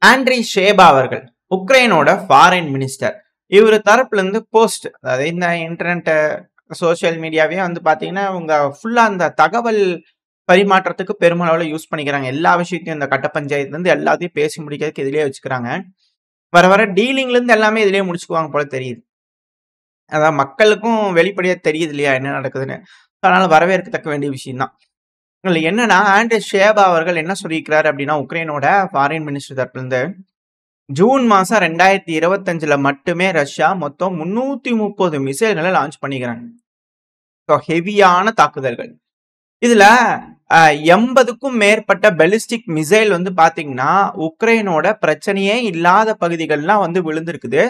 Andre ஷேபா அவர்கள் உக்ரைனோட foreign minister. இவர் தரப்புல இருந்து போஸ்ட், அதாவது இந்த இன்டர்நெட் சோசியல் மீடியாவே வந்து பாத்தீங்கன்னா அவங்க ஃபுல்லா அந்த தகவல் பரிமாற்றத்துக்கு பெருமளவுல யூஸ் பண்ணிக்கிறாங்க. எல்லா விஷயத்தையும் இந்த கட்ட பஞ்சாயத்துல இருந்து எல்லாத்தையும் பேசி முடிக்கிறதுக்கு இதுலயே வச்சுக்கிறாங்க. வர வர டீலிங்ல இருந்து எல்லாமே இதுலயே முடிச்சுக்குவாங்க போல தெரியுது. அதான் மக்களுக்கும் வெளிப்படையா தெரியுது இல்லையா என்ன நடக்குதுன்னு. அதனால வரவேற்கத்தக்க வேண்டிய விஷயம் தான். இதுல என்னன்னா ஆண்ட்ரி ஷேபா அவர்கள் என்ன சொல்லியிருக்கிறாரு அப்படின்னா, உக்ரைனோட ஃபாரின் மினிஸ்டர் தரப்புல இருந்து ஜூன் மாசம் 2025ல மட்டுமே ரஷ்யா மொத்தம் 330 மிசைல்களை லான்ச் பண்ணிக்கிறாங்க. ஹெவியான தாக்குதல்கள். இதுல 80க்கும் மேற்பட்ட பெலிஸ்டிக் மிசைல் வந்து பாத்தீங்கன்னா உக்ரைனோட பிரச்சனையே இல்லாத பகுதிகள்லாம் வந்து விழுந்திருக்குது.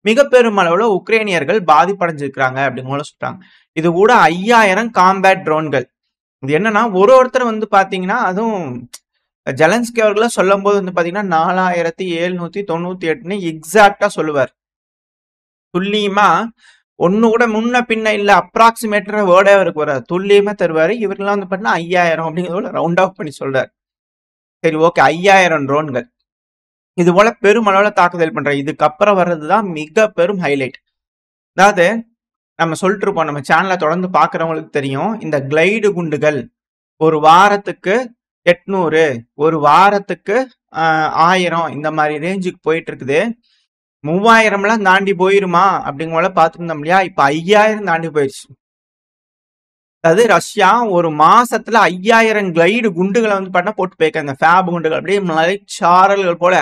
மிக பெருமளவுல உக்ரைனியர்கள் பாதிப்படைஞ்சிருக்கிறாங்க அப்படின்னு சொல்றாங்க. இது கூட 5000 காம்பேட் ட்ரோன்கள். இது என்னன்னா ஒருத்தர் வந்து பாத்தீங்கன்னா அதுவும் ஜெலன்ஸ்கி அவர்கள சொல்லும்போது வந்து பாத்தீங்கன்னா 4798ன்னு எக்ஸாக்டா சொல்லுவார். துல்லியமா ஒண்ணு கூட முன்ன பின்ன இல்ல அப்ராக்சிமேட்டர் வேர்டே அவருக்கு வராது. துல்லியமா தருவாரு. இவருக்கெல்லாம் வந்து பாத்தீங்கன்னா 5000 அப்படிங்கிறத ரவுண்ட் ஆஃப் பண்ணி சொல்றாரு. சரி ஓகே 5000 ட்ரோன்கள். இது போல பெருமளவுல தாக்குதல் பண்ற இதுக்கப்புறம் வர்றதுதான் மிக பெரும் ஹைலைட். அதாவது நம்ம சொல்லிட்டு இருப்போம், நம்ம சேனலை தொடர்ந்து பாக்குறவங்களுக்கு தெரியும். இந்த கிளைடு குண்டுகள் ஒரு வாரத்துக்கு 800, ஒரு வாரத்துக்கு 1000 இந்த மாதிரி ரேஞ்சுக்கு போயிட்டு இருக்குது. 3000 தாண்டி போயிருமா அப்படிங்கிற பார்த்துருந்தோம் இல்லையா? இப்ப 5000 தாண்டி போயிடுச்சு. அதாவது ரஷ்யா ஒரு மாசத்துல 5000 கிளைடு குண்டுகளை வந்து பண்ண போட்டு போயிருக்காங்க. அந்த ஃபேப் குண்டுகள் அப்படியே மலைச்சாரல்கள் போல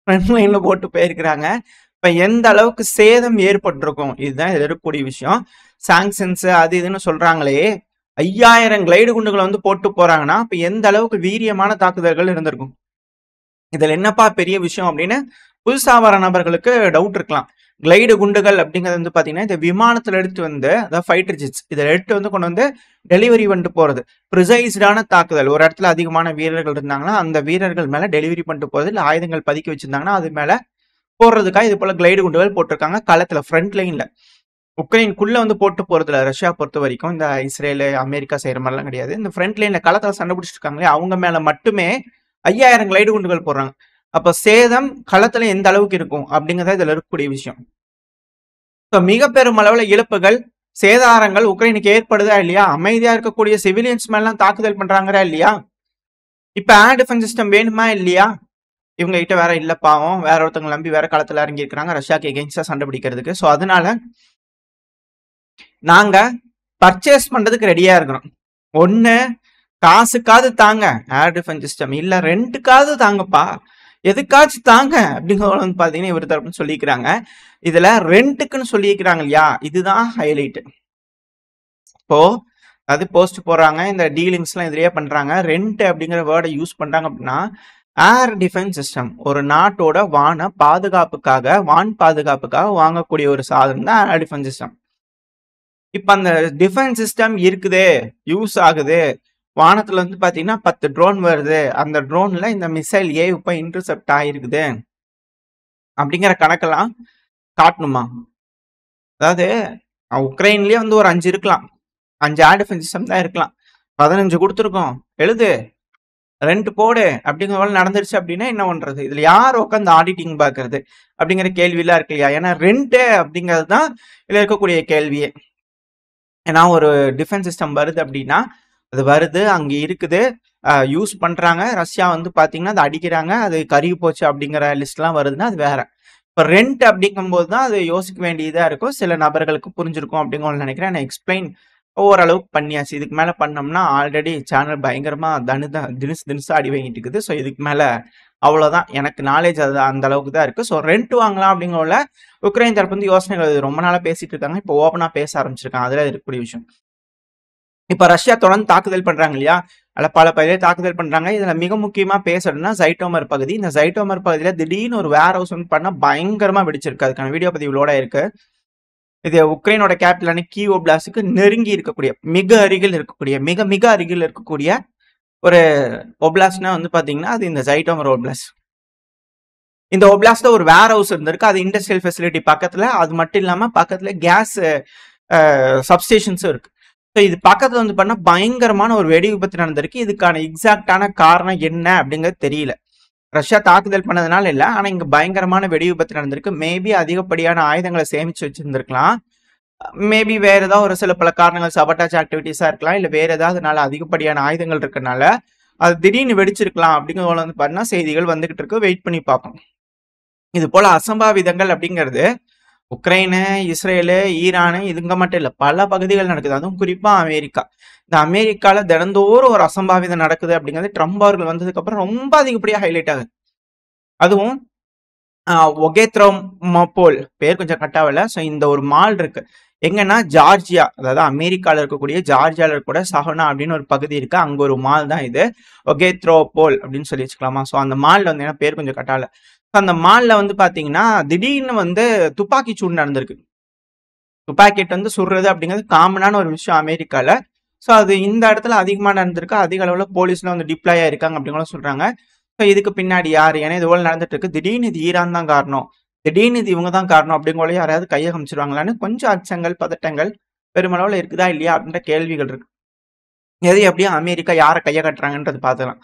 ஃப்ரண்ட் லைன்ல போட்டு போயிருக்கிறாங்க. இப்ப எந்த அளவுக்கு சேதம் ஏற்பட்டிருக்கும் இதுதான் இதுல இருக்கக்கூடிய விஷயம். சாங்ஷன்ஸ் அது இதுன்னு சொல்றாங்களே, 5000 கிளைடு குண்டுகளை வந்து போட்டு போறாங்கன்னா இப்ப எந்த அளவுக்கு வீரியமான தாக்குதல்கள் இருந்திருக்கும். இதுல என்னப்பா பெரிய விஷயம் அப்படின்னு புதுசா வர நபர்களுக்கு டவுட் இருக்கலாம். கிளைடு குண்டுகள் அப்படிங்கிறது வந்து பாத்தீங்கன்னா இந்த விமானத்துல எடுத்து வந்து அதாவது ஃபைட்டர் ஜெட்ஸ் இதை எடுத்து வந்து கொண்டு வந்து டெலிவரி பண்ணிட்டு போறது. ப்ரிசைஸ்டான தாக்குதல். ஒரு இடத்துல அதிகமான வீரர்கள் இருந்தாங்கன்னா அந்த வீரர்கள் மேல டெலிவரி பண்ணிட்டு போறது, இல்ல ஆயுதங்கள் பதுக்கி வச்சிருந்தாங்கன்னா அது மேல போடுறதுக்காக இது போல கிளைடு குண்டுகள் போட்டிருக்காங்க களத்துல ஃப்ரண்ட் லைன்ல. உக்ரைனுக்குள்ள வந்து போட்டு போறதுல ரஷ்யா பொறுத்த வரைக்கும் இந்த இஸ்ரேல் அமெரிக்கா செய்யற மாதிரிலாம் கிடையாது. இந்த ஃப்ரண்ட் லைன்ல களத்துல சண்டை பிடிச்சிட்டு இருக்காங்களே அவங்க மேல மட்டுமே 5000 கிளைடு குண்டுகள் போடுறாங்க. அப்ப சேதம் களத்துல எந்த அளவுக்கு இருக்கும் அப்படிங்கறத இதுல இருக்கக்கூடிய விஷயம். மிக பெரும் அளவுல இழப்புகள் சேதாரங்கள் உக்ரைனுக்கு ஏற்படுதா இல்லையா? அமைதியா இருக்கக்கூடிய சிவிலியன்ஸ் மேலாம் தாக்குதல் பண்றாங்களா இல்லையா? இப்ப ஏர் டிஃபென்ஸ் சிஸ்டம் வேணுமா இல்லையா? இவங்க கிட்ட வேற இல்ல பாவம், வேற ஒருத்தவங்க நம்பி வேற களத்துல இறங்கி இருக்காங்க ரஷ்யாக்கு எகென்ஸ்டா சண்டை பிடிக்கிறதுக்கு. சோ அதனால நாங்க பர்ச்சேஸ் பண்றதுக்கு ரெடியா இருக்கிறோம். ஒண்ணு காசுக்காவது தாங்க ஏர் டிஃபென்ஸ் சிஸ்டம், இல்ல ரெண்டுக்காவது தாங்கப்பா, எதுக்காச்சும் தாங்க அப்படிங்கிறத வந்து பாத்தீங்கன்னா இவர் தரப்புன்னு சொல்லிக்கிறாங்க. இதுல ரெண்டுக்குன்னு சொல்லிக்கிறாங்க இல்லையா, இதுதான் ஹைலைட். இப்போ அது போஸ்ட் போடுறாங்க, இந்த டீலிங்ஸ் எல்லாம் இதுலயே பண்றாங்க. ரெண்ட் அப்படிங்கிற வேர்டை யூஸ் பண்றாங்க அப்படின்னா ஏர் டிஃபென்ஸ் சிஸ்டம் ஒரு நாட்டோட வான் பாதுகாப்புக்காக வாங்கக்கூடிய ஒரு சாதனம் தான் ஏர் டிஃபென்ஸ் சிஸ்டம். இப்ப அந்த டிஃபென்ஸ் சிஸ்டம் இருக்குது, யூஸ் ஆகுது. வானத்துல வந்து பாத்தீங்கன்னா 10 ட்ரோன் வருது, அந்த ட்ரோன்ல இந்த மிசைல் இப்ப இன்டர்செப்ட் ஆயிருக்குது அப்படிங்கிற கணக்கெல்லாம் காட்டணுமா? அதாவது உக்ரைன்லயே வந்து ஒரு 5 இருக்கலாம், 5 ஏர் டிஃபென்ஸ் சிஸ்டம் தான் இருக்கலாம். 15 கொடுத்துருக்கோம், எழுது ரெண்ட் போடு அப்படிங்கிற போல நடந்துருச்சு அப்படின்னா என்ன பண்றது? இதுல யார் உட்காந்து ஆடிட்டிங் பாக்குறது அப்படிங்கிற கேள்வி எல்லாம் இருக்கு இல்லையா? ஏன்னா ரெண்ட் அப்படிங்கிறது தான் இதுல இருக்கக்கூடிய கேள்வியே. ஏன்னா ஒரு டிஃபென்ஸ் சிஸ்டம் வருது அப்படின்னா அது வருது, அங்க இருக்குது, யூஸ் பண்றாங்க. ரஷ்யா வந்து பாத்தீங்கன்னா அதை அடிக்கிறாங்க, அது கருகி போச்சு அப்படிங்கிற லிஸ்ட் எல்லாம் வருதுன்னா அது வேற. இப்ப ரெண்ட் அப்படிங்கும் போது தான் அது யோசிக்க வேண்டியதா இருக்கும். சில நபர்களுக்கு புரிஞ்சிருக்கும் அப்படிங்கிற நினைக்கிறேன். நான் எக்ஸ்பிளைன் ஓரளவுக்கு பண்ணியாச்சு. இதுக்கு மேல பண்ணோம்னா ஆல்ரெடி சேனல் பயங்கரமா தினுசா அடி வாங்கிட்டு இருக்குது. ஸோ இதுக்கு மேல அவ்வளவுதான். எனக்கு நாலேஜ் அது அந்த அளவுக்கு தான் இருக்கு. ஸோ ரெண்ட் வாங்கலாம் அப்படிங்கிற உக்ரைன் தரப்பு வந்து யோசனைகள் ரொம்ப நாளா பேசிட்டு இருக்காங்க. இப்போ ஓப்பனா பேச ஆரம்பிச்சிருக்காங்க. அதுல இருக்கக்கூடிய விஷயம். இப்ப ரஷ்யா தொடர்ந்து தாக்குதல் பண்றாங்க இல்லையா? அதுல பல பகுதியில தாக்குதல் பண்றாங்க. இதுல மிக முக்கியமா பேசணும்னா ஜைட்டோமர் பகுதி. இந்த ஜைட்டோமர் பகுதியில திடீர்னு ஒரு வேர் ஹவுஸ் வந்து பண்ணா பயங்கரமா வெடிச்சிருக்கு. அதுக்கான வீடியோ பதிவுகளோட இருக்கு. இது உக்ரைனோட கேபிட்டலான கீவ் ஓப்லாஸ்டுக்கு நெருங்கி இருக்கக்கூடிய மிக அருகில் இருக்கக்கூடிய ஒரு ஓப்லாஸ்ட்னா வந்து பாத்தீங்கன்னா அது இந்த ஜைட்டோமர் ஓப்லாஸ்ட். இந்த ஓப்லாஸ்ட்ல ஒரு வேர் ஹவுஸ் இருந்திருக்கு. அது இண்டஸ்ட்ரியல் ஃபெசிலிட்டி பக்கத்துல. அது மட்டும் இல்லாம பக்கத்துல கேஸ் சப்ஸ்டேஷன்ஸும் இருக்கு. ஸோ இது பக்கத்துல வந்து பண்ணா பயங்கரமான ஒரு வெடி விபத்து நடந்திருக்கு. இதுக்கான எக்ஸாக்டான காரணம் என்ன அப்படிங்கிறது தெரியல. ரஷ்யா தாக்குதல் பண்ணதுனால இல்ல. ஆனா இங்க பயங்கரமான வெடி விபத்து நடந்திருக்கு. மேபி அதிகப்படியான ஆயுதங்கள சேமிச்சு வச்சிருந்திருக்கலாம். மேபி வேற ஏதாவது ஒரு சில பல காரணங்கள் சபட்டாச் ஆக்டிவிட்டீஸா இருக்கலாம். இல்ல வேற ஏதாவதுனால அதிகப்படியான ஆயுதங்கள் இருக்கனால, அது திடீர்னு வெடிச்சிருக்கலாம் அப்படிங்கிறது போல வந்து பார்த்தீங்கன்னா, செய்திகள் வந்துகிட்டு இருக்கு. வெயிட் பண்ணி பார்ப்போம். இது போல அசம்பாவிதங்கள் அப்படிங்கிறது உக்ரைனு, இஸ்ரேலு, ஈரானு இதுங்க மட்டும் இல்ல. பல பகுதிகள் நடக்குது. அதுவும் குறிப்பா அமெரிக்கா. இந்த அமெரிக்கால தினந்தோறும் ஒரு அசம்பாவிதம் நடக்குது அப்படிங்கிறது ட்ரம்ப் அவர்கள் வந்ததுக்கு அப்புறம் ரொம்ப அதிகப்படியா ஹைலைட் ஆகுது. அதுவும் ஒகேத்ரோமோபோல் பேர் கொஞ்சம் கட்டாவல. ஸோ இந்த ஒரு மால் இருக்கு. எங்கன்னா ஜார்ஜியா, அதாவது அமெரிக்கால இருக்கக்கூடிய ஜார்ஜியால கூட சஹனா அப்படின்னு ஒரு பகுதி இருக்கு. அங்க ஒரு மால் தான் இது. ஒகேத்ரோபோல் அப்படின்னு சொல்லி வச்சுக்கலாமா. ஸோ அந்த மால்ல வந்து ஏன்னா பேர் கொஞ்சம் கட்டாவல. அந்த மால்ல வந்து பாத்தீங்கன்னா திடீர்னு வந்து துப்பாக்கி சூடு நடந்திருக்கு. துப்பாக்கிட்டு வந்து சுடுறது அப்படிங்கிறது காமனான ஒரு விஷயம் அமெரிக்கால. ஸோ அது இந்த இடத்துல அதிகமா நடந்திருக்கு. அதிக அளவுல போலீஸ்லாம் வந்து டிப்ளாய் ஆயிருக்காங்க அப்படிங்களும் சொல்றாங்க. ஸோ இதுக்கு பின்னாடி யாரு? ஏன்னா இது போல நடந்துட்டு இருக்கு. திடீர்னு இது ஈரான் தான் காரணம். திடீர்னு இது இவங்க தான் காரணம் அப்படிங்கோல யாராவது கைய காமிச்சிருவாங்களான்னு கொஞ்சம் அச்சங்கள், பதட்டங்கள் பெருமளவுல இருக்குதா இல்லையா அப்படின்ற கேள்விகள் இருக்கு. எது எப்படியோ அமெரிக்கா யார கைய கட்டுறாங்கன்றது பார்த்துக்கலாம்.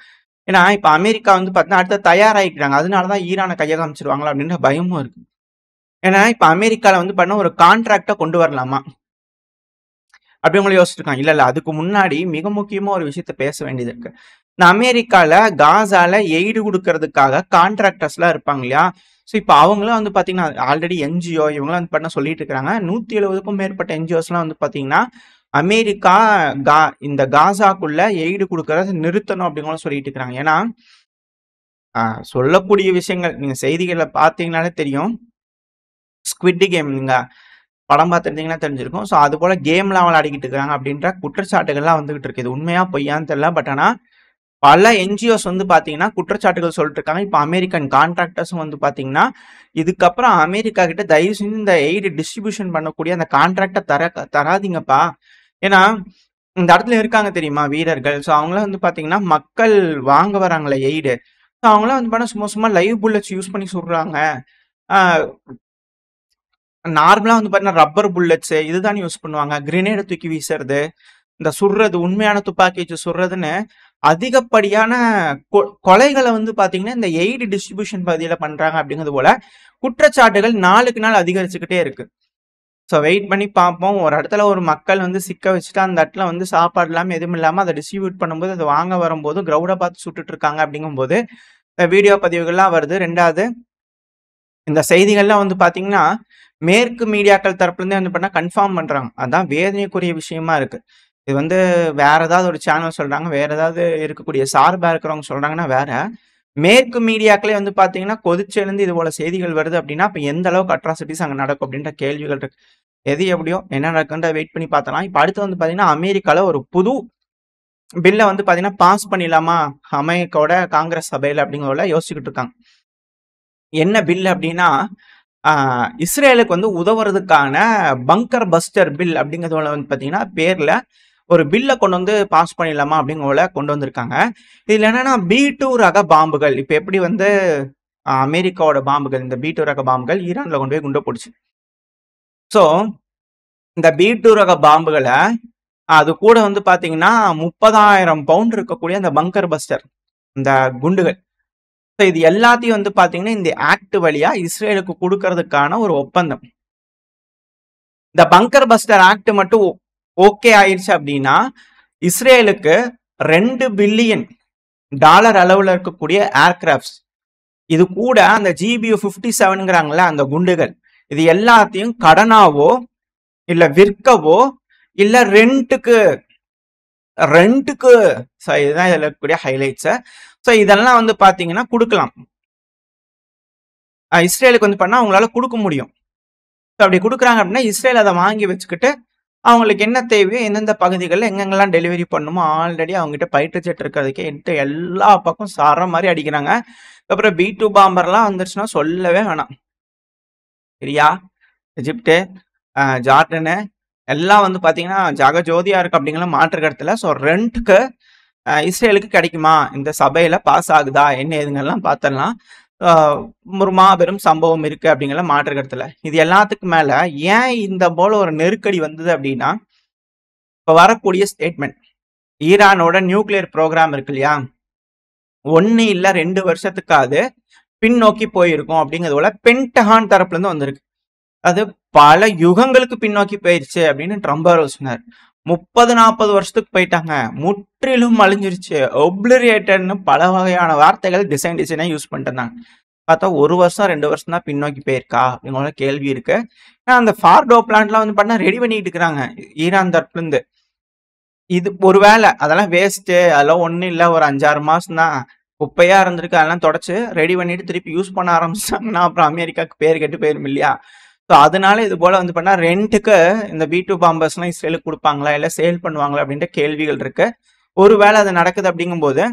ஏன்னா இப்ப அமெரிக்கா வந்து பார்த்தீங்கன்னா அடுத்து தயாராகிக்கிறாங்க. அதனாலதான் ஈரானை கைய காமிச்சிருவாங்களா அப்படின்ற பயமும் இருக்கு. ஏன்னா இப்ப அமெரிக்கால வந்து பண்ண ஒரு கான்ட்ராக்ட கொண்டு வரலாமா அப்படி உங்களை யோசிச்சிருக்காங்க. இல்ல அதுக்கு முன்னாடி மிக முக்கியமா ஒரு விஷயத்த பேச வேண்டியது இருக்கு. இந்த அமெரிக்கால காசால எய்டு கொடுக்கறதுக்காக கான்ட்ராக்டர்ஸ் எல்லாம் இருப்பாங்க இல்லையா. ஸோ இப்போ அவங்களும் வந்து பாத்தீங்கன்னா ஆல்ரெடி என்ஜிஓ இவங்களாம் வந்து பண்ண சொல்லிட்டு இருக்காங்க. 170க்கும் மேற்பட்ட என்ஜிஓஸ் எல்லாம் வந்து பாத்தீங்கன்னா அமெரிக்கா இந்த காசாக்குள்ள எய்டு கொடுக்கறத நிறுத்தணும் அப்படிங்களும் சொல்லிட்டு இருக்காங்க. ஏன்னா சொல்லக்கூடிய விஷயங்கள் நீங்க செய்திகளை பார்த்தீங்கன்னாலே தெரியும். ஸ்குவிட் கேம் நீங்க படம் பார்த்துருந்தீங்கன்னா தெரிஞ்சிருக்கும். ஸோ அது போல கேம்லாம் விளையாடிக்கிட்டு இருக்காங்க அப்படின்ற குற்றச்சாட்டுகள்லாம் வந்துகிட்டு இருக்கு. இது உண்மையா பொய்யான்னு தெரியல. பட் ஆனா பல என்ஜிஓஸ் வந்து பாத்தீங்கன்னா குற்றச்சாட்டுகள் சொல்லிட்டு இருக்காங்க. இப்போ அமெரிக்கன் கான்ட்ராக்டர்ஸும் வந்து பாத்தீங்கன்னா இதுக்கப்புறம் அமெரிக்கா கிட்ட தயவு செஞ்சு இந்த எய்டு டிஸ்ட்ரிபியூஷன் பண்ணக்கூடிய அந்த கான்ட்ராக்டை தராதீங்கப்பா. ஏன்னா இந்த இடத்துல இருக்காங்க தெரியுமா வீரர்கள். ஸோ அவங்களாம் வந்து பாத்தீங்கன்னா மக்கள் வாங்க வராங்களே எய்டு. ஸோ அவங்களாம் வந்து பண்ண சும்மா சும்மா லைவ் புல்லட்ஸ் யூஸ் பண்ணி சொல்றாங்க. நார்மலா வந்து பாத்தீங்கன்னா ரப்பர் புல்லட்ஸ் இதுதான் யூஸ் பண்ணுவாங்க. கிரினேட தூக்கி வீசுறது, இந்த சுடுறது, உண்மையான துப்பாக்கி வச்சு சுடுறதுன்னு அதிகப்படியான கொலைகளை வந்து பாத்தீங்கன்னா இந்த எய்டு டிஸ்ட்ரிபியூஷன் பகுதியில பண்றாங்க அப்படிங்கிறது போல குற்றச்சாட்டுகள் நாளுக்கு நாள் அதிகரிச்சுக்கிட்டே இருக்கு. ஸோ வெயிட் பண்ணி பார்ப்போம். ஒரு இடத்துல ஒரு மக்கள் வந்து சிக்க வச்சுட்டு அந்த இடத்துல வந்து சாப்பாடு இல்லாம எதுவும் இல்லாம அதை டிஸ்ட்ரிபியூட் பண்ணும்போது அதை வாங்க வரும்போது கிரௌடை பார்த்து சுட்டுட்டு இருக்காங்க அப்படிங்கும்போது வீடியோ பதிவுகள்லாம் வருது. ரெண்டாவது இந்த செய்திகள்லாம் வந்து பாத்தீங்கன்னா மேற்கு மீடியாக்கள் தரப்புல இருந்தே வந்து பண்ணா கன்ஃபார்ம் பண்றாங்க. அதான் வேதனைக்குரிய விஷயமா இருக்கு. இது வந்து வேற ஏதாவது ஒரு சேனல் சொல்றாங்க, வேற ஏதாவது இருக்கக்கூடிய சார்பா இருக்கிறவங்க சொல்றாங்கன்னா வேற. மேற்கு மீடியாக்களே வந்து பாத்தீங்கன்னா கொதிச்செழுந்து இது போல செய்திகள் வருது அப்படின்னா அப்ப எந்த அளவுக்கு அட்ராசிட்டிஸ் அங்க நடக்கும் அப்படின்ற கேள்விகள் இருக்கு. எது எப்படியோ என்ன நடக்குன்ற வெயிட் பண்ணி பார்த்தலாம். இப்ப அடுத்து வந்து பாத்தீங்கன்னா அமெரிக்கால ஒரு புது பில்ல வந்து பாத்தீங்கன்னா பாஸ் பண்ணிடலாமா அமெரிக்காவோட காங்கிரஸ் சபையில அப்படிங்கிறத யோசிச்சுக்கிட்டு இருக்காங்க. என்ன பில் அப்படின்னா இஸ்ரேலுக்கு வந்து உதவுறதுக்கான பங்கர் பஸ்டர் பில் அப்படிங்கிறதுல வந்து பாத்தீங்கன்னா பேர்ல ஒரு பில்ல கொண்டு வந்து பாஸ் பண்ணிடலாமா அப்படிங்கறத கொண்டு வந்திருக்காங்க. இதுல என்னன்னா B2 ரக பாம்புகள் இப்ப எப்படி வந்து அமெரிக்காவோட பாம்புகள் இந்த B2 ரக பாம்புகள் ஈரான்ல கொண்டு போய் குண்டு போடுச்சு. ஸோ இந்த B2 ரக பாம்புகளை அது கூட வந்து பாத்தீங்கன்னா 30,000 பவுண்ட் இருக்கக்கூடிய அந்த பங்கர் பஸ்டர் இந்த குண்டுகள் இது எல்லாத்தையும் வந்து பாத்தீங்கன்னா இந்த ஆக்ட் வழியா இஸ்ரேலுக்கு கொடுக்கறதுக்கான ஒரு ஒப்பந்தம். இந்த பங்கர் பஸ்டர் ஆக்ட் மட்டும் ஓகே ஆயிடுச்சு அப்படின்னா இஸ்ரேலுக்கு $2 பில்லியன் அளவுல இருக்கக்கூடிய ஏர்கிராப்ட்ஸ் இது கூட அந்த GBU-57ங்கிறாங்களா அந்த குண்டுகள் இது எல்லாத்தையும் கடனாவோ இல்ல விற்கவோ இல்ல ரெண்டுக்கு இதுதான் இதுல இருக்கக்கூடிய ஹைலைட்ஸ். ஸோ இதெல்லாம் வந்து பாத்தீங்கன்னா கொடுக்கலாம். இஸ்ரேலுக்கு வந்து பண்ணா அவங்களால கொடுக்க முடியும். அப்படி கொடுக்குறாங்க அப்படின்னா இஸ்ரேல் அதை வாங்கி வச்சுக்கிட்டு அவங்களுக்கு என்ன தேவையோ எந்தெந்த பகுதிகளில் எங்கெங்கெல்லாம் டெலிவரி பண்ணுமோ ஆல்ரெடி அவங்ககிட்ட ஃபைட்டர் ஜெட் இருக்கிறதுக்கே எல்லா பக்கம் சார மாதிரி அடிக்கிறாங்க. அப்புறம் B2 பாம்பர்லாம் வந்துருச்சுன்னா சொல்லவே வேணாம். சரியா எஜிப்டு ஜார்டனு எல்லாம் வந்து பார்த்தீங்கன்னா ஜகஜோதியா இருக்கு அப்படிங்கிற மாற்று கருத்துல. ஸோ ரெண்டுக்கு இஸ்ரேலுக்கு கிடைக்குமா இந்த சபையில பாஸ் ஆகுதா என்ன ஏதுங்கெல்லாம் பார்த்தலாம். ஒரு மாபெரும் சம்பவம் இருக்கு அப்படிங்கிற மாற்று கருத்துல. இது எல்லாத்துக்கும் மேல ஏன் இந்த போல ஒரு நெருக்கடி வந்தது அப்படின்னா இப்ப வரக்கூடிய ஸ்டேட்மெண்ட் ஈரானோட நியூக்ளியர் ப்ரோக்ராம் இருக்கு இல்லையா 1 இல்ல 2 வருஷத்துக்காவது பின்னோக்கி போயிருக்கும் அப்படிங்கிறது போல பென்டகான் தரப்புல இருந்து வந்திருக்கு. அது பல யுகங்களுக்கு பின்னோக்கி போயிருச்சு அப்படின்னு ட்ரம்ப் அவர்கள் சொன்னார். 30-40 வருஷத்துக்கு போயிட்டாங்க, முற்றிலும் அழிஞ்சிருச்சு, ஒப்ளிரியேட்டட்னு பல வகையான வார்த்தைகள் டிசைனா யூஸ் பண்ணிட்டு இருந்தாங்க. பார்த்தா 1 வருஷம் 2 வருஷம் தான் பின்னோக்கி போயிருக்கா அப்படிங்கிற கேள்வி இருக்கு. அந்த ஃபார்டோ பிளான்ட்லாம் வந்து பண்ணா ரெடி பண்ணிட்டு இருக்கிறாங்க ஈரான் தரப்புல இருந்து. இது ஒருவேளை அதெல்லாம் வேஸ்ட், அதெல்லாம் ஒன்றும் இல்லை, ஒரு 5-6 மாசம் தான் குப்பையா இருந்திருக்கு, அதெல்லாம் தொடச்சு ரெடி பண்ணிட்டு திருப்பி யூஸ் பண்ண ஆரம்பிச்சிட்டாங்கன்னா அப்புறம் அமெரிக்காவுக்கு பேர் கெட்டு போயிடும் இல்லையா? ஸோ அதனால இது போல வந்து பண்ணா ரெண்டுக்கு இந்த B2 பாம்பர்ஸ்லாம் இஸ்ரேலுக்கு கொடுப்பாங்களா இல்லை சேல் பண்ணுவாங்களா அப்படின்ற கேள்விகள் இருக்கு. ஒருவேளை அது நடக்குது அப்படிங்கும்போது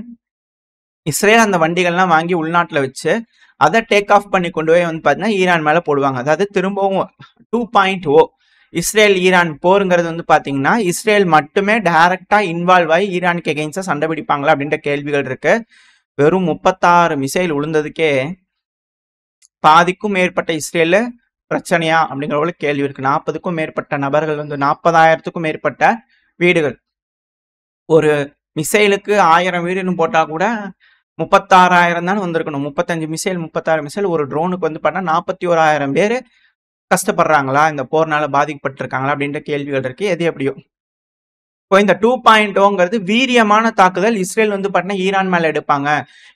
இஸ்ரேல் அந்த வண்டிகள்லாம் வாங்கி உள்நாட்டில் வச்சு அதை டேக் ஆஃப் பண்ணி கொண்டு போய் வந்து பார்த்தீங்கன்னா ஈரான் மேலே போடுவாங்க. அதாவது திரும்பவும் 2.0 இஸ்ரேல் ஈரான் போருங்கிறது வந்து பார்த்தீங்கன்னா இஸ்ரேல் மட்டுமே டைரக்டா இன்வால்வ் ஆகி ஈரானுக்கு எகெயின்ஸ்டா சண்டை பிடிப்பாங்களா அப்படின்ற கேள்விகள் இருக்கு. வெறும் 36 மிசைல் விழுந்ததுக்கே பாதிக்கும் மேற்பட்ட இஸ்ரேல பிரச்சனையா அப்படிங்கிற போல கேள்வி இருக்கு. 40க்கும் மேற்பட்ட நபர்கள் வந்து 40,000க்கும் மேற்பட்ட வீடுகள், ஒரு மிசைலுக்கு 1000 வீடுன்னு போட்டா கூட 36,000 தானே வந்திருக்கணும். 35 மிசைல் 36 மிசைல் ஒரு ட்ரோனுக்கு வந்து பண்ணா 41,000 பேர் கஷ்டப்படுறாங்களா, இந்த போர்னால பாதிக்கப்பட்டிருக்காங்களா அப்படின்ற கேள்விகள் இருக்கு. எது எப்படியோ இப்போ இந்த 2.0ங்கிறது வீரியமான தாக்குதல் இஸ்ரேல் வந்து பார்த்தீங்கன்னா ஈரான் மேலே எடுப்பாங்க.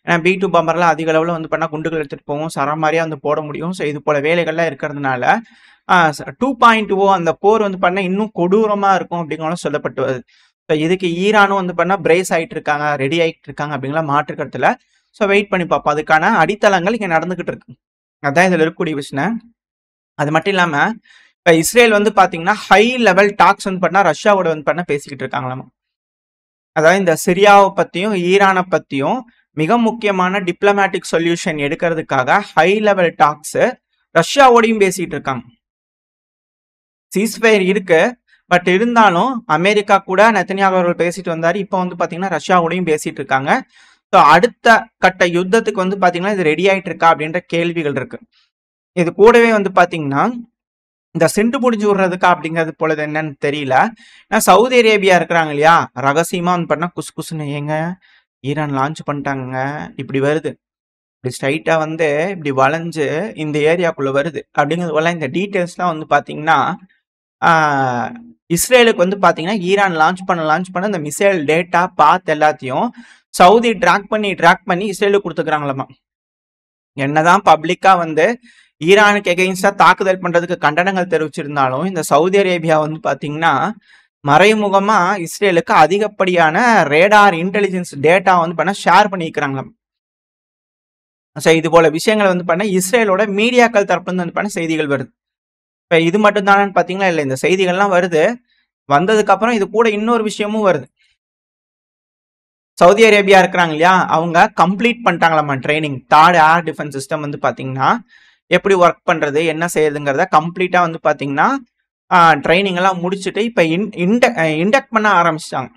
ஏன்னா B2 பாம்பர்லாம் அதிக அளவில் வந்து பண்ணால் குண்டுகள் எடுத்துகிட்டு போகும், சரமாரியாக வந்து போட முடியும். ஸோ இது போல வேலைகள்லாம் இருக்கிறதுனால 2.0 அந்த போர் வந்து பண்ணால் இன்னும் கொடூரமாக இருக்கும் அப்படிங்கிறதும் சொல்லப்பட்டு வருது. ஸோ இதுக்கு ஈரானும் வந்து பண்ணால் பிரேஸ் ஆகிட்டு இருக்காங்க, ரெடி ஆகிட்டு இருக்காங்க அப்படிங்கிற மாற்றுக்கிறதுல. ஸோ வெயிட் பண்ணி பார்ப்போம். அதுக்கான அடித்தளங்கள் இங்கே நடந்துகிட்டு இருக்கு. அதான் இதில் இருக்கக்கூடிய விஷயம். அது மட்டும் இல்லாமல் இப்போ இஸ்ரேல் வந்து பார்த்தீங்கன்னா ஹை லெவல் டாக்ஸ் வந்து பண்ணால் ரஷ்யாவோட வந்து பண்ண பேசிக்கிட்டு இருக்காங்களாமா. அதாவது இந்த சிரியாவை பற்றியும் ஈரானை பற்றியும் மிக முக்கியமான டிப்ளமேட்டிக் சொல்யூஷன் எடுக்கிறதுக்காக ஹை லெவல் டாக்ஸ் ரஷ்யாவோடையும் பேசிட்டு இருக்காங்க. சீஸ்ஃபயர் இருக்கு, பட் இருந்தாலும் அமெரிக்கா கூட நெத்தன்யாகு அவர்கள் பேசிட்டு வந்தாரு. இப்போ வந்து பார்த்தீங்கன்னா ரஷ்யாவோடையும் பேசிட்டு இருக்காங்க. ஸோ அடுத்த கட்ட யுத்தத்துக்கு வந்து பார்த்தீங்கன்னா இது ரெடி ஆகிட்டு இருக்கா அப்படின்ற கேள்விகள் இருக்கு. இது கூடவே வந்து பார்த்தீங்கன்னா இந்த செண்டு முடிஞ்சு விடுறதுக்கா அப்படிங்கிறது போலது என்னன்னு தெரியல. ஏன்னா சவுதி அரேபியா இருக்கிறாங்க இல்லையா, ரகசியமா வந்து பண்ணா குசு குசுன்னு ஏங்க ஈரான் லான்ச் பண்ணிட்டாங்க, இப்படி வருது, இப்படி ஸ்ட்ரைட்டா வந்து இப்படி வளைஞ்சு இந்த ஏரியாக்குள்ள வருது அப்படிங்கிறது போல இந்த டீட்டெயில்ஸ்லாம் வந்து பார்த்தீங்கன்னா இஸ்ரேலுக்கு வந்து பார்த்தீங்கன்னா ஈரான் லான்ச் பண்ண இந்த மிசைல் டேட்டா பாத் எல்லாத்தையும் சவுதி ட்ராக் பண்ணி இஸ்ரேலுக்கு கொடுத்துக்கிறாங்களாமா. என்னதான் பப்ளிக்கா வந்து ஈரானுக்கு எகெயின்ஸ்டா தாக்குதல் பண்றதுக்கு கண்டனங்கள் தெரிவிச்சிருந்தாலும் இந்த சவுதி அரேபியா வந்து பாத்தீங்கன்னா மறைமுகமா இஸ்ரேலுக்கு அதிகப்படியான ரேடார் இன்டெலிஜென்ஸ் டேட்டா வந்து பண்ண ஷேர் பண்ணிக்கிறாங்களாம். ஸோ இது போல விஷயங்கள் வந்து பண்ண இஸ்ரேலோட மீடியாக்கள் தரப்புல இருந்து வந்து பண்ண செய்திகள் வருது. இப்போ இது மட்டும் தானு பார்த்தீங்களா, இல்லை, இந்த செய்திகள்லாம் வருது. வந்ததுக்கு அப்புறம் இது கூட இன்னொரு விஷயமும் வருது. சவுதி அரேபியா இருக்கிறாங்க இல்லையா, அவங்க கம்ப்ளீட் பண்ணிட்டாங்களாமா training. Third air defence system வந்து பார்த்தீங்கன்னா எப்படி ஒர்க் பண்ணுறது என்ன செய்யுதுங்கிறத கம்ப்ளீட்டாக வந்து பார்த்தீங்கன்னா ட்ரைனிங் எல்லாம் முடிச்சுட்டு இப்போ இண்டக்ட் பண்ண ஆரம்பிச்சிட்டாங்க.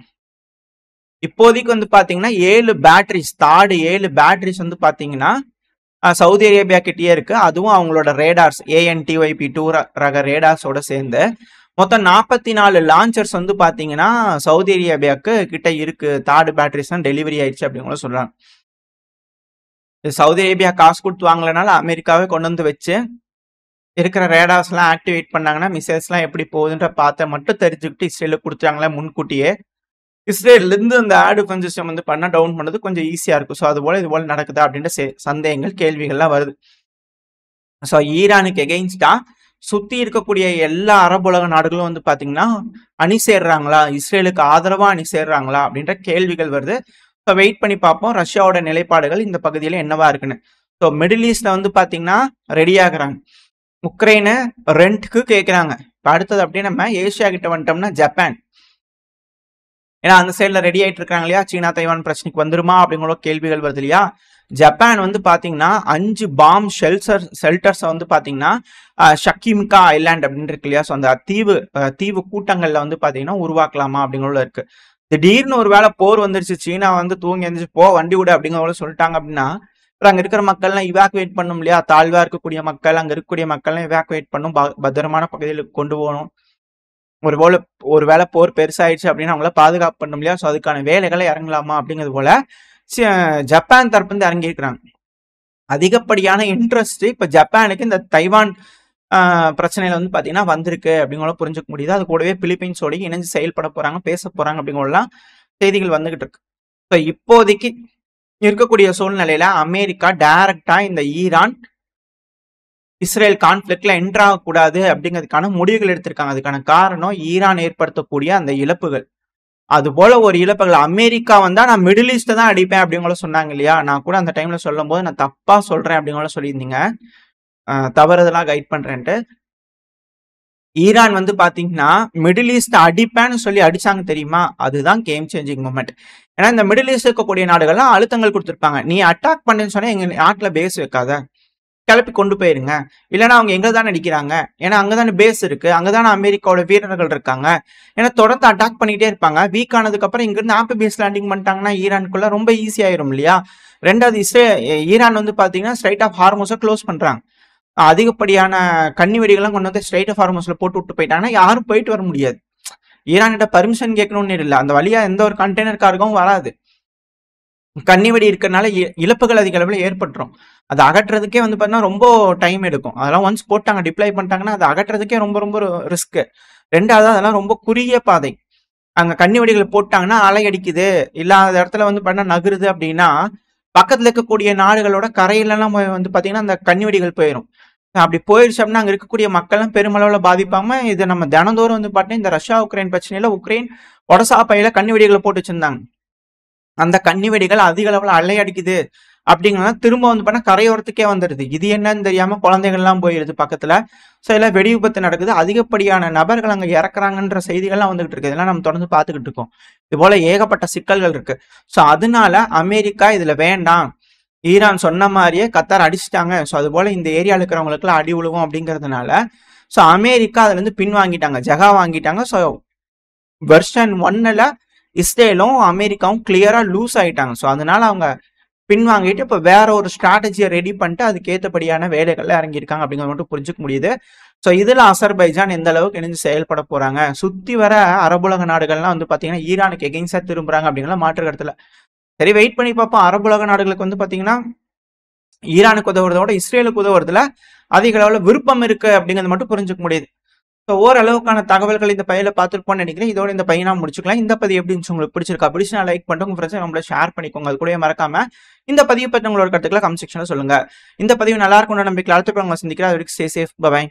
இப்போதைக்கு வந்து பார்த்தீங்கன்னா 7 பேட்டரிஸ், தேர்ட் 7 பேட்டரிஸ் வந்து பார்த்தீங்கன்னா சவுதி அரேபியா கிட்டேயே இருக்கு. அதுவும் அவங்களோட ரேடார்ஸ் ANTYP-2 ரக ரேடார்ஸோட சேர்ந்து மொத்தம் 44 லான்ச்சர்ஸ் வந்து பார்த்தீங்கன்னா சவுதி அரேபியாவுக்கு கிட்ட இருக்கு. தேர்ட் பேட்டரிஸ் தான் டெலிவரி ஆயிடுச்சு அப்படிங்கிற சொல்றாங்க. சவுதி அரேபியா காசு கொடுத்து வாங்கலனால அமெரிக்காவே கொண்டு வந்து வச்சு இருக்கிற ரேடார்ஸ்லாம் ஆக்டிவேட் பண்ணாங்கன்னா மிசைல்ஸ்லாம் எப்படி போகுதுன்ற பார்த்து மட்டும் தெரிஞ்சுக்கிட்டு இஸ்ரேலுக்கு கொடுத்தாங்களே முன்கூட்டியே. இஸ்ரேல்லேருந்து அந்த ஏர் டிஃபென்ஸ் சிஸ்டம் வந்து பண்ண டவுன் பண்ணது கொஞ்சம் ஈஸியாக இருக்கும். ஸோ அது போல் இது போல் நடக்குதா அப்படின்ற சந்தேகங்கள் கேள்விகள்லாம் வருது. ஸோ ஈரானுக்கு எகெயின்ஸ்டா சுற்றி இருக்கக்கூடிய எல்லா அரபுலக நாடுகளும் வந்து பார்த்தீங்கன்னா அணி சேர்றாங்களா, இஸ்ரேலுக்கு ஆதரவாக அணி சேர்றாங்களா அப்படின்ற கேள்விகள் வருது. ஸோ வெயிட் பண்ணி பார்ப்போம் ரஷ்யாவோட நிலைப்பாடுகள் இந்த பகுதியில் என்னவா இருக்குன்னு. ஸோ மிடில் ஈஸ்ட்ல வந்து பார்த்தீங்கன்னா ரெடி ஆகுறாங்க. உக்ரைனு ரெண்ட்டுக்கு கேட்குறாங்க. இப்போ அடுத்தது அப்படியே நம்ம ஏஷியா கிட்ட வந்துட்டோம்னா ஜப்பான். ஏன்னா அந்த சைடில் ரெடி ஆகிட்டு இருக்காங்க இல்லையா, சீனா தைவான் பிரச்சனைக்கு வந்துருமா அப்படிங்கிற கேள்விகள் வருது இல்லையா. ஜப்பான் வந்து பார்த்தீங்கன்னா 5 பாம் ஷெல்டர்ஸை வந்து பார்த்தீங்கன்னா ஷக்கிமிகா ஐலாண்ட் அப்படின்னு இருக்கு இல்லையா, ஸோ அந்த தீவு கூட்டங்களில் வந்து பார்த்தீங்கன்னா உருவாக்கலாமா அப்படிங்கிறதுல இருக்கு. திடீர்னு ஒரு வேளை போர் வந்துருச்சு, சீனா வந்து தூங்கி எழுந்துச்சு போ வண்டி விடு அப்படிங்கிறத சொல்லிட்டாங்க அப்படின்னா அங்கே இருக்கிற மக்கள்லாம் இவாக்குவேட் பண்ணும் இல்லையா, தாழ்வாக இருக்கக்கூடிய மக்கள், அங்கே இருக்கக்கூடிய மக்கள்லாம் இவாக்குவேட் பண்ணும், பத்திரமான பகுதிகளுக்கு கொண்டு போகணும். ஒரு வேளை போர் பெருசாயிடுச்சு அப்படின்னா அவங்கள பாதுகாப்பு பண்ணும் இல்லையா, ஸோ அதுக்கான வேலைகளை இறங்கலாமா அப்படிங்கிறது போல ஜப்பான் தரப்பு இறங்கியிருக்கிறாங்க. அதிகப்படியான இன்ட்ரெஸ்ட் இப்ப ஜப்பானுக்கு இந்த தைவான் பிரச்சனையில பாத்தீங்கன்னா வந்திருக்கு அப்படிங்கிற புரிஞ்சுக்க முடியுது. அது கூடவே பிலிப்பைன்ஸோட இணைஞ்சு செயல்பட போறாங்க, பேச போறாங்க அப்படிங்கலாம் செய்திகள் வந்துகிட்டு இருக்கு. ஸோ இப்போதைக்கு இருக்கக்கூடிய சூழ்நிலையில அமெரிக்கா டைரக்டா இந்த ஈரான் இஸ்ரேல் கான்ஃபிளிக்ட்ல என்டர் ஆகக்கூடாது அப்படிங்கிறதுக்கான முடிவுகள் எடுத்திருக்காங்க. அதுக்கான காரணம் ஈரான் ஏற்படுத்தக்கூடிய அந்த இழப்புகள். அது போல ஒரு இழப்புகள் அமெரிக்கா வந்தா நான் மிடில் ஈஸ்ட் தான் அடிப்பேன் அப்படிங்கிற சொன்னாங்க இல்லையா? நான் கூட அந்த டைம்ல சொல்லும் போது நான் தப்பா சொல்றேன் அப்படிங்கிற சொல்லியிருந்தீங்க. தவறுதலா கைட் பண்றேன்ட்டு. ஈரான் பாத்தீங்கன்னா மிடில் ஈஸ்ட் அடிப்பேன்னு சொல்லி அடிச்சாங்க தெரியுமா? அதுதான் கேம் சேஞ்சிங் மூமெண்ட். ஏன்னா இந்த மிடில் ஈஸ்ட் இருக்கக்கூடிய நாடுகள்லாம் அழுத்தங்கள் கொடுத்துருப்பாங்க. நீ அட்டாக் பண்ணுன்னு சொன்னா எங்க நாட்டுல பேஸ் வைக்காத, கிளப்பி கொண்டு போயிருங்க. இல்லைன்னா அவங்க எங்க தானே அடிக்கிறாங்க, ஏன்னா அங்கதானே பேஸ் இருக்கு, அங்கதானே அமெரிக்காவோட வீரர்கள் இருக்காங்க. ஏன்னா தொடர்ந்து அட்டாக் பண்ணிட்டே இருப்பாங்க. வீக் ஆனதுக்கு அப்புறம் இங்க இருந்து ஆப்பி பேஸ் லேண்டிங் பண்ணிட்டாங்கன்னா ஈரானுக்குள்ள ரொம்ப ஈஸி ஆயிரும் இல்லையா? ரெண்டாவது ஈரான் பாத்தீங்கன்னா ஸ்ட்ரைட் ஆஃப் ஹார்மோஸை க்ளோஸ் பண்றாங்க. அதிகப்படியான கன்னி வெடிகள்லாம் கொண்டு ஸ்ட்ரைட் ஆஃப் ஹார்மோஸ்ல போட்டு விட்டு போயிட்டாங்கன்னா யாரும் போயிட்டு வர முடியாது. ஈரான்கிட்ட பர்மிஷன் கேட்கணும்னு இல்லை, அந்த வழியா எந்த ஒரு கண்டெய்னர் கார்கும் வராது. கன்னிவெடி இருக்கிறதுனால இழப்புகள் அதிக அளவில் ஏற்பட்டுரும். அதை அகற்றுறதுக்கே பார்த்தீங்கன்னா ரொம்ப டைம் எடுக்கும். அதெல்லாம் ஒன்ஸ் போட்டாங்க, டிப்ளாய் பண்ணிட்டாங்கன்னா அதை அகற்றுறதுக்கே ரொம்ப ரொம்ப ரிஸ்க். ரெண்டாவது அதெல்லாம் ரொம்ப குறுகிய பாதை. அங்க கன்னிவெடிகள் போட்டாங்கன்னா அலை அடிக்குது, இல்லாத இடத்துல பண்ண நகருது அப்படின்னா பக்கத்துல இருக்கக்கூடிய நாடுகளோட கரையிலலாம் பாத்தீங்கன்னா அந்த கன்னிவெடிகள் போயிடும். அப்படி போயிடுச்சு அப்படின்னா அங்க இருக்கக்கூடிய மக்கள்லாம் பெருமளவுல பாதிப்பாம. இதை நம்ம தினந்தோறும் பாத்தீங்கன்னா இந்த ரஷ்யா உக்ரைன் பிரச்சனையில உக்ரைன் ஒடசா பையில கன்னிவெடிகளை போட்டு வச்சிருந்தாங்க. அந்த கன்னிவெடிகள் அதிக அளவுல அலை அடிக்குது அப்படிங்கிறத திரும்ப பண்ண கரையோரத்துக்கே வந்துடுது. இது என்னன்னு தெரியாம குழந்தைகள்லாம் போயிடுது பக்கத்துல. ஸோ எல்லாம் வெடி விபத்து நடக்குது. அதிகப்படியான நபர்கள் அங்க இறக்குறாங்கன்ற செய்திகள்லாம் வந்துகிட்டு இருக்கு. இதெல்லாம் நம்ம தொடர்ந்து பார்த்துக்கிட்டு இருக்கோம். இது போல ஏகப்பட்ட சிக்கல்கள் இருக்கு. ஸோ அதனால அமெரிக்கா இதுல வேண்டாம், ஈரான் சொன்ன மாதிரியே கத்தார் அடிச்சுட்டாங்க, ஸோ அது போல இந்த ஏரியாவில் இருக்கிறவங்களுக்குலாம் அடி விழுவும் அப்படிங்கிறதுனால ஸோ அமெரிக்கா அதுல இருந்து பின் வாங்கிட்டாங்க, ஜகா வாங்கிட்டாங்க. ஸோ வெர்ஷன் 1ல இஸ்ரேலும் அமெரிக்காவும் கிளியரா லூஸ் ஆயிட்டாங்க. ஸோ அதனால அவங்க பின்வாங்கிட்டு இப்போ வேற ஒரு ஸ்ட்ராட்டஜியை ரெடி பண்ணிட்டு அதுக்கு ஏற்றபடியான வேலைகள்ல இறங்கியிருக்காங்க அப்படிங்கிறது மட்டும் புரிஞ்சுக்க முடியுது. ஸோ இதுல அசர்பைஜான் எந்த அளவுக்கு இணைஞ்சு செயல்பட போறாங்க, சுத்தி வர அரபுலக நாடுகள்லாம் பாத்தீங்கன்னா ஈரானுக்கு எகெயின்ஸ்டா திரும்புறாங்க அப்படிங்கிற மாற்று கருத்துல. சரி, வெயிட் பண்ணி பார்ப்போம். அரபுலக நாடுகளுக்கு பாத்தீங்கன்னா ஈரானுக்கு உதவுறதோட இஸ்ரேலுக்கு உதவுறதுல அதிக அளவுல விருப்பம் இருக்கு அப்படிங்கிறது மட்டும் புரிஞ்சுக்க முடியுது. ஸோ ஓரளவுக்கான தகவல்கள் இந்த பையில பார்த்துருப்போம்னு நினைக்கிறேன். இதோட இந்த பையனா முடிச்சுக்கலாம். இந்த பதிவு எப்படி உங்களுக்கு பிடிச்சிருக்கா? பிடிச்சா லைக் பண்ணிட்டு உங்க ஃப்ரெண்ட்ஸ் நம்மள ஷேர் பண்ணிக்கோங்க. அது கூட மறக்காம இந்த பதிவு பற்றி உங்களோட கருத்துக்களை கமெண்ட் செக்ஷன்ல சொல்லுங்க. இந்த பதிவு நல்லா இருக்கும் நம்பிக்கை அடுத்த சந்திக்கிறேன். அது வரைக்கும் ஸ்டே சேஃப். பை.